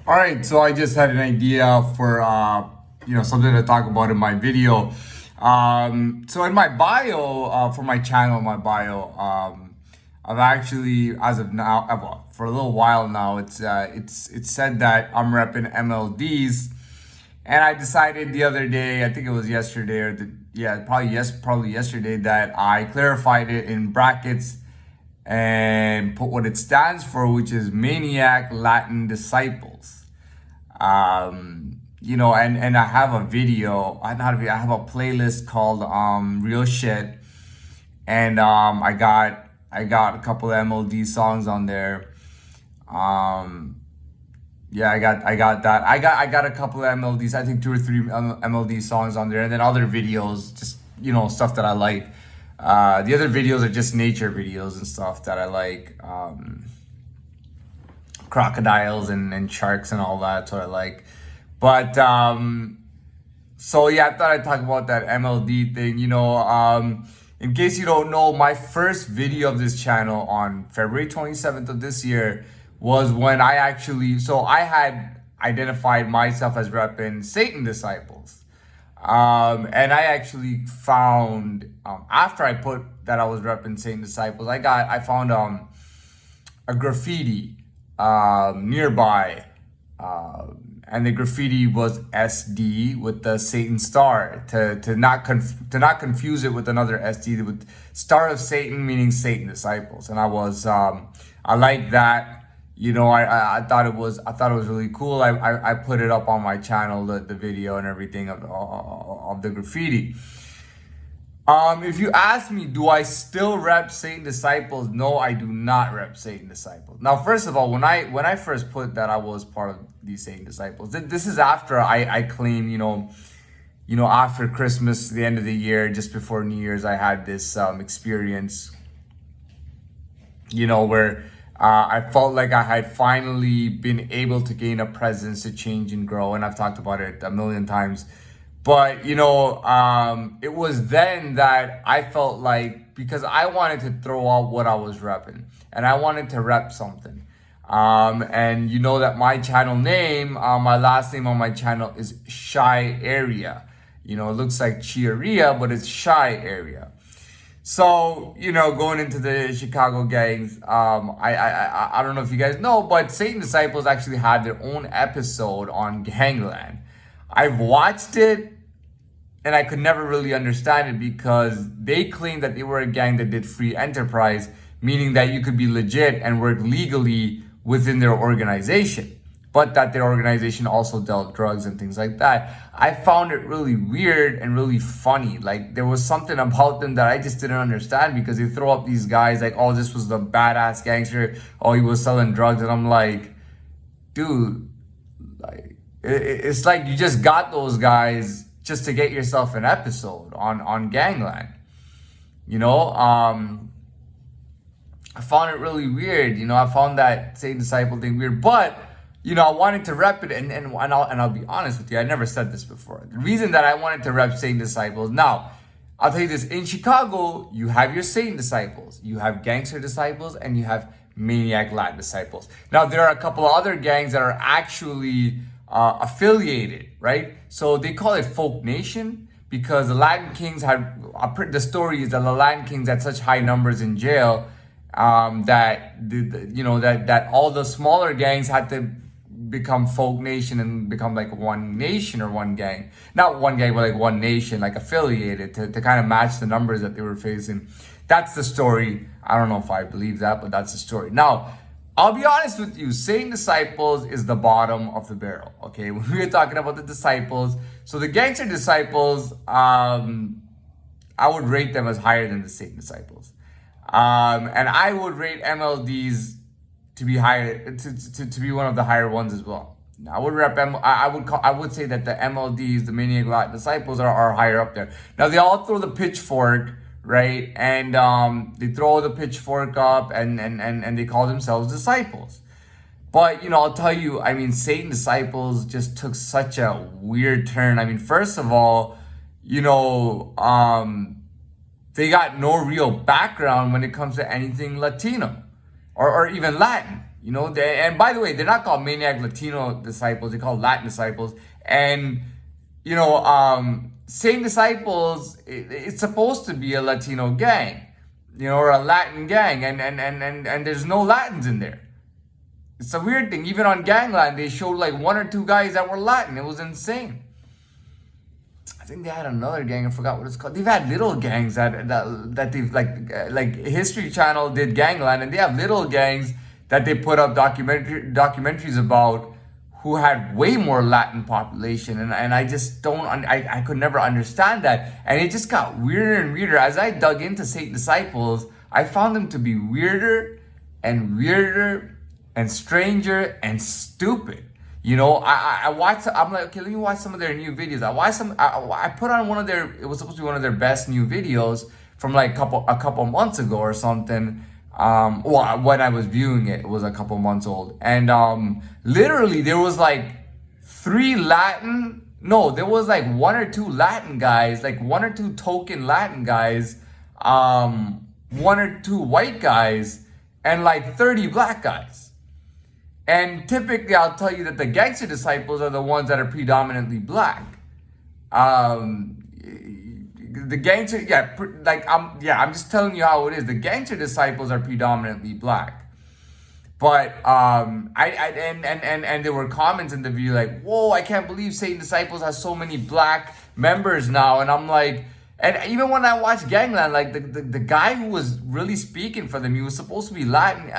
All right, so I just had an idea for something to talk about in my video. So in my bio for my channel, I've actually, as of now, well, for a little while now, it's said that I'm repping MLDs, and I decided the other day, I think it was yesterday probably yesterday, that I clarified it in brackets and put what it stands for, which is Maniac Latin Disciples. And I have a video, I have a playlist called Real Shit, and I got a couple of MLD songs on there. Um, yeah, I got that. I got a couple of MLDs. I think two or three MLD songs on there, and then other videos, just stuff that I like. The other videos are just nature videos and stuff that I like. Crocodiles and sharks and all that. That's what I like. But so yeah, I thought I'd talk about that MLD thing. In case you don't know, my first video of this channel on February 27th of this year was when I had identified myself as repping Satan Disciples. And I actually found, after I put that I was repping Satan Disciples, I found a graffiti nearby, and the graffiti was SD with the Satan star, to not confuse it with another SD, with Star of Satan, meaning Satan Disciples. And I like that. I thought it was really cool. I put it up on my channel, the video and everything of the graffiti. If you ask me, do I still rep Satan Disciples? No, I do not rep Satan Disciples. Now, first of all, when I first put that I was part of these Satan Disciples, this is after I claim, after Christmas, the end of the year, just before New Year's, I had this experience, where I felt like I had finally been able to gain a presence to change and grow, and I've talked about it a million times. But it was then that I felt like, because I wanted to throw out what I was repping, and I wanted to rep something. And you know that my channel name, my last name on my channel is Shy Area. It looks like Chiaria, but it's Shy Area. So, going into the Chicago gangs, I don't know if you guys know, but Satan Disciples actually had their own episode on Gangland. I've watched it, and I could never really understand it, because they claimed that they were a gang that did free enterprise, meaning that you could be legit and work legally within their organization, but that their organization also dealt drugs and things like that. I found it really weird and really funny. Like, there was something about them that I just didn't understand, because they throw up these guys like, oh, this was the badass gangster, oh, he was selling drugs, and I'm like, dude, like, it's like you just got those guys just to get yourself an episode on Gangland. I found it really weird. I found that Satan Disciple thing weird, but I wanted to rep it, and I'll be honest with you, I never said this before. The reason that I wanted to rep Satan Disciples, now I'll tell you this: in Chicago, you have your Satan Disciples, you have Gangster Disciples, and you have Maniac Latin Disciples. Now there are a couple of other gangs that are actually affiliated, right? So they call it Folk Nation, because the Latin Kings had, the story is that the Latin Kings had such high numbers in jail, that all the smaller gangs had to become Folk Nation and become like one nation, or one gang, not one gang, but like one nation, like affiliated, to kind of match the numbers that they were facing. That's the story. I don't know if I believe that, but that's the story. Now, I'll be honest with you, Satan Disciples is the bottom of the barrel, okay? When we're talking about the disciples, so the Gangster Disciples, I would rate them as higher than the Satan Disciples. And I would rate MLDs to be higher, to be one of the higher ones as well. I would I would say that the MLDs, the Maniac Latin Disciples, are higher up there. Now they all throw the pitchfork, right? And they throw the pitchfork up, and they call themselves disciples. But I'll tell you, Satan Disciples just took such a weird turn. First of all, they got no real background when it comes to anything Latino, or even Latin. You know, and by the way, they're not called Maniac Latino Disciples, they're called Latin Disciples. And, you know, Satan Disciples, it's supposed to be a Latino gang, you know, or a Latin gang, and there's no Latins in there. It's a weird thing. Even on Gangland, they showed like one or two guys that were Latin. It was insane. I think they had another gang. I forgot what it's called. They've had little gangs that they've like History Channel did Gangland, and they have little gangs that they put up documentaries about who had way more Latin population, and I just don't I could never understand that, and it just got weirder and weirder as I dug into Satan Disciples. I found them to be weirder and weirder and stranger and stupid. You know, I watched. I'm like, okay, let me watch some of their new videos. I watched some. I put on one of their. It was supposed to be one of their best new videos from like a couple months ago or something. Well, when I was viewing it, it was a couple months old, and literally there was like there was like one or two Latin guys, like one or two token Latin guys, one or two white guys, and like 30 black guys. And typically, I'll tell you that the gangster disciples are the ones that are predominantly black. The gangster, I'm just telling you how it is. The gangster disciples are predominantly black. But and there were comments in the video like, "Whoa, I can't believe Satan Disciples has so many black members now." And I'm like, and even when I watched Gangland, like the guy who was really speaking for them, he was supposed to be Latin.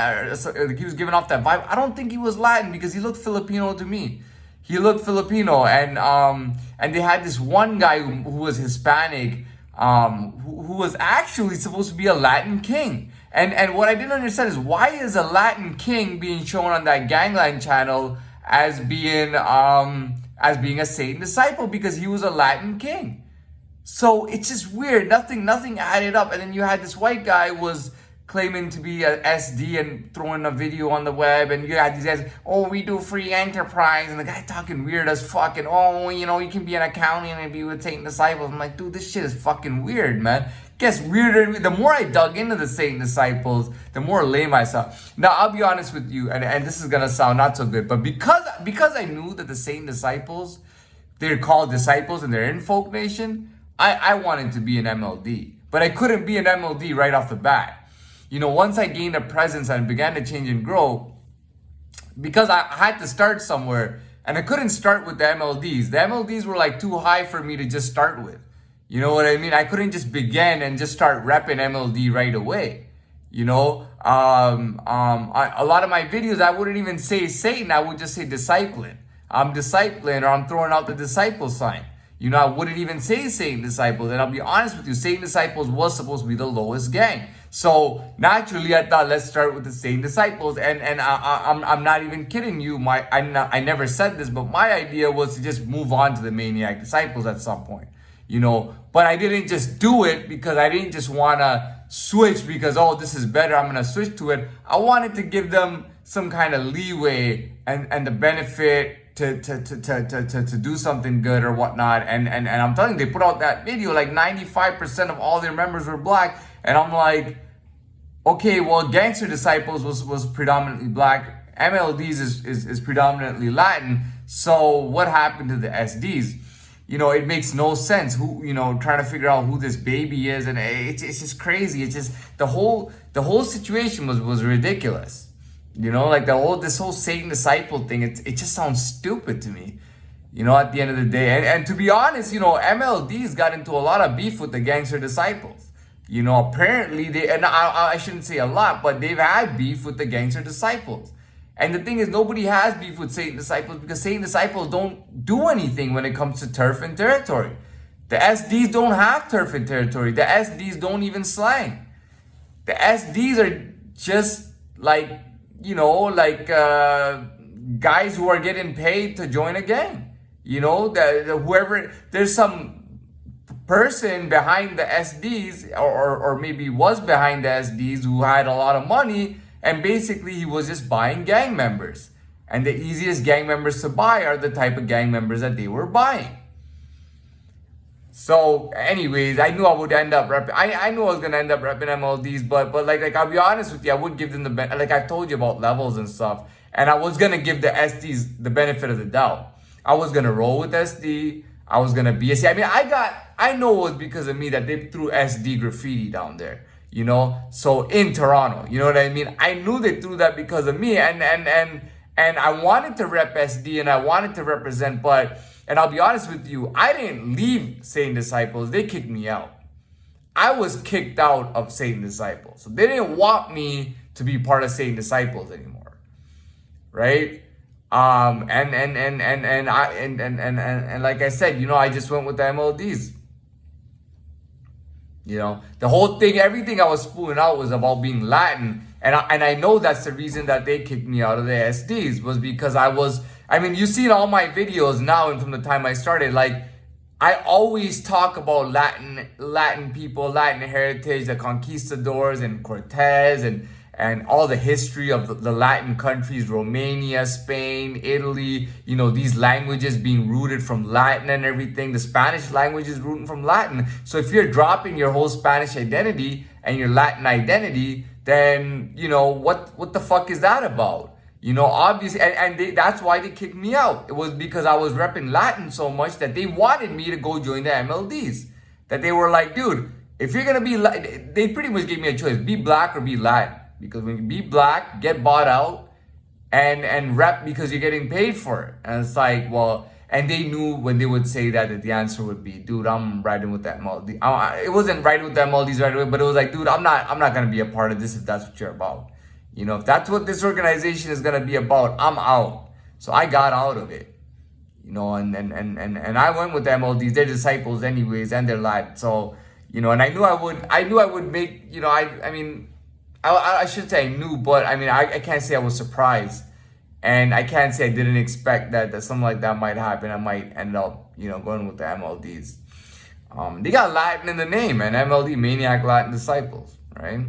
He was giving off that vibe. I don't think he was Latin because he looked Filipino to me. He looked Filipino, and they had this one guy who was Hispanic, who was actually supposed to be a Latin king. And what I didn't understand is why is a Latin king being shown on that Gangland channel as being a Satan disciple, because he was a Latin king. So it's just weird. Nothing added up. And then you had this white guy was claiming to be a SD and throwing a video on the web, and you had these guys, "Oh, we do free enterprise," and the guy talking weird as fuck, and "Oh, you know, you can be an accountant and be with Satan Disciples." I'm like, dude, this shit is fucking weird, man. It gets weirder. The more I dug into the Satan Disciples, the more lame I saw. Now, I'll be honest with you, and this is gonna sound not so good, but because I knew that the Satan Disciples, they're called disciples and they're in Folk Nation, I wanted to be an MLD, but I couldn't be an MLD right off the bat. You know, once I gained a presence and began to change and grow, because I had to start somewhere, and I couldn't start with the MLDs. The MLDs were like too high for me to just start with. You know what I mean? I couldn't just begin and just start repping MLD right away. You know, a lot of my videos, I wouldn't even say Satan, I would just say discipling. I'm discipling, or I'm throwing out the disciple sign. You know, I wouldn't even say Satan Disciples. And I'll be honest with you, Satan Disciples was supposed to be the lowest gang. So naturally, I thought, let's start with the Satan Disciples. And I'm not even kidding you. I never said this, but my idea was to just move on to the Maniac Disciples at some point. You know, but I didn't just do it because I didn't just want to switch because, oh, this is better, I'm going to switch to it. I wanted to give them some kind of leeway and the benefit to do something good or whatnot, and I'm telling you, they put out that video, like 95% of all their members were black, and I'm like, okay, well, Gangster Disciples was predominantly black, MLDs is predominantly Latin, so what happened to the SDs? You know, it makes no sense. Who, you know, trying to figure out who this baby is, and it's just crazy. It's just the whole situation was ridiculous. You know, like this whole Satan disciple thing, it just sounds stupid to me, you know, at the end of the day. And to be honest, you know, MLDs got into a lot of beef with the Gangster Disciples. You know, apparently I shouldn't say a lot, but they've had beef with the Gangster Disciples. And the thing is, nobody has beef with Satan Disciples because Satan Disciples don't do anything when it comes to turf and territory. The SDs don't have turf and territory. The SDs don't even slang. The SDs are just like, you know, like guys who are getting paid to join a gang. You know, whoever, there's some person behind the SDs, or maybe was behind the SDs, who had a lot of money, and basically he was just buying gang members. And the easiest gang members to buy are the type of gang members that they were buying. So, anyways, I knew I would end up repping. I knew I was gonna end up repping MLDs, but like I'll be honest with you, I would give them like I told you about levels and stuff, and I was gonna give the SDs the benefit of the doubt. I was gonna roll with SD. I was gonna be SC. I mean, I know it was because of me that they threw SD graffiti down there. So in Toronto, you know what I mean? I knew they threw that because of me, and I wanted to rep SD and I wanted to represent, and I'll be honest with you, I didn't leave Satan Disciples. They kicked me out. I was kicked out of Satan Disciples. So they didn't want me to be part of Satan Disciples anymore. Right? And like I said, I just went with the MLDs. The whole thing, everything I was spewing out was about being Latin. And I know that's the reason that they kicked me out of the SDs, was because you've seen all my videos now and from the time I started, like, I always talk about Latin people, Latin heritage, the conquistadors and Cortez and all the history of the Latin countries, Romania, Spain, Italy, these languages being rooted from Latin and everything. The Spanish language is rooted from Latin. So if you're dropping your whole Spanish identity and your Latin identity, then, what the fuck is that about? Obviously, that's why they kicked me out. It was because I was repping Latin so much that they wanted me to go join the MLDs. That they were like, dude, if you're going to be, they pretty much gave me a choice, be black or be Latin. Because when you be black, get bought out and rep because you're getting paid for it. And it's like, well, and they knew when they would say that the answer would be, dude, I'm riding with that MLD. It wasn't riding with the MLDs right away, but it was like, dude, I'm not going to be a part of this if that's what you're about. If that's what this organization is going to be about, I'm out. So I got out of it. And I went with the MLDs, they're disciples anyways, and they're Latin. So, and I knew I would make, I should say I knew, but I can't say I was surprised. And I can't say I didn't expect that something like that might happen. I might end up, going with the MLDs. They got Latin in the name, man. MLD, Maniac Latin Disciples, right?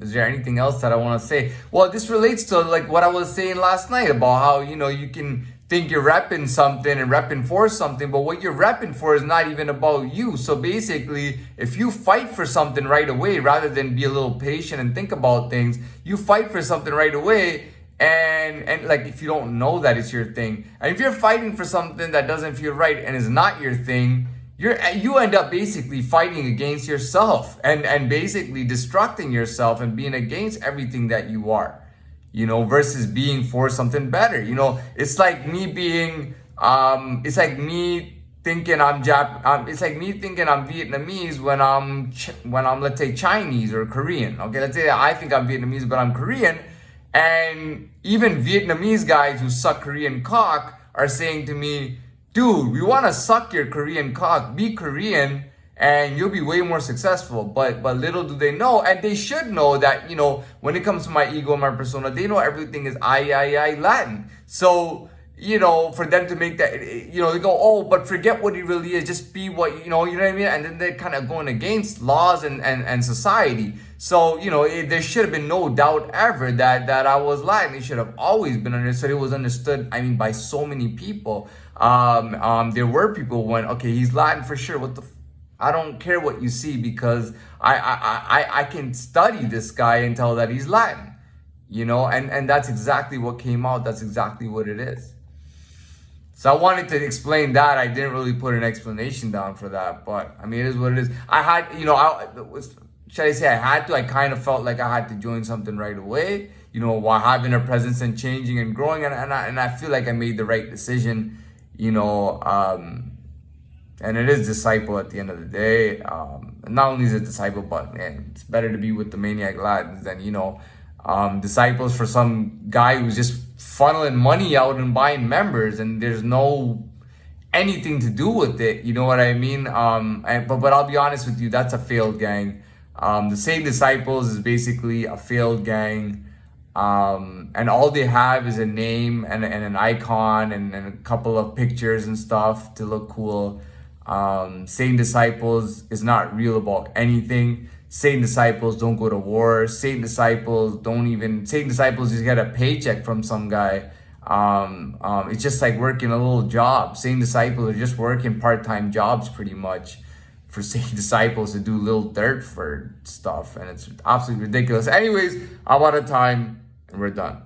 Is there anything else that I want to say? Well, this relates to like what I was saying last night about how, you can think you're repping something and repping for something, but what you're repping for is not even about you. So basically, if you fight for something right away, rather than be a little patient and think about things, you fight for something right away. And like, if you don't know that it's your thing, and if you're fighting for something that doesn't feel right and is not your thing, you end up basically fighting against yourself and basically destructing yourself and being against everything that you are, versus being for something better. It's like me being, it's like me thinking it's like me thinking I'm Vietnamese when I'm let's say Chinese or Korean. Okay, let's say I think I'm Vietnamese, but I'm Korean, and even Vietnamese guys who suck Korean cock are saying to me, dude, we want to suck your Korean cock, be Korean, and you'll be way more successful. But little do they know, and they should know that, when it comes to my ego and my persona, they know everything is I Latin. So, for them to make that, they go, oh, but forget what it really is, just be what, you know what I mean? And then they're kind of going against laws and society. So, there should have been no doubt ever that I was Latin. It should have always been understood. It was understood, by so many people. There were people who went, okay, he's Latin for sure. I don't care what you see, because I can study this guy and tell that he's Latin, and that's exactly what came out. That's exactly what it is. So I wanted to explain that. I didn't really put an explanation down for that, but it is what it is. I had, should I say I had to? I kind of felt like I had to join something right away, while having a presence and changing and growing, and I feel like I made the right decision, and it is disciple at the end of the day. Not only is it disciple, but man, it's better to be with the Maniac Latins than, disciples for some guy who's just funneling money out and buying members, and there's no anything to do with it. You know what I mean? But I'll be honest with you, that's a failed gang. The Satan Disciples is basically a failed gang. And all they have is a name and an icon and a couple of pictures and stuff to look cool. Satan Disciples is not real about anything. Satan Disciples don't go to war. Satan Disciples just get a paycheck from some guy. It's just like working a little job. Same disciples are just working part-time jobs pretty much for same disciples to do little dirt for stuff, and it's absolutely ridiculous. Anyways, I'm out of time and we're done.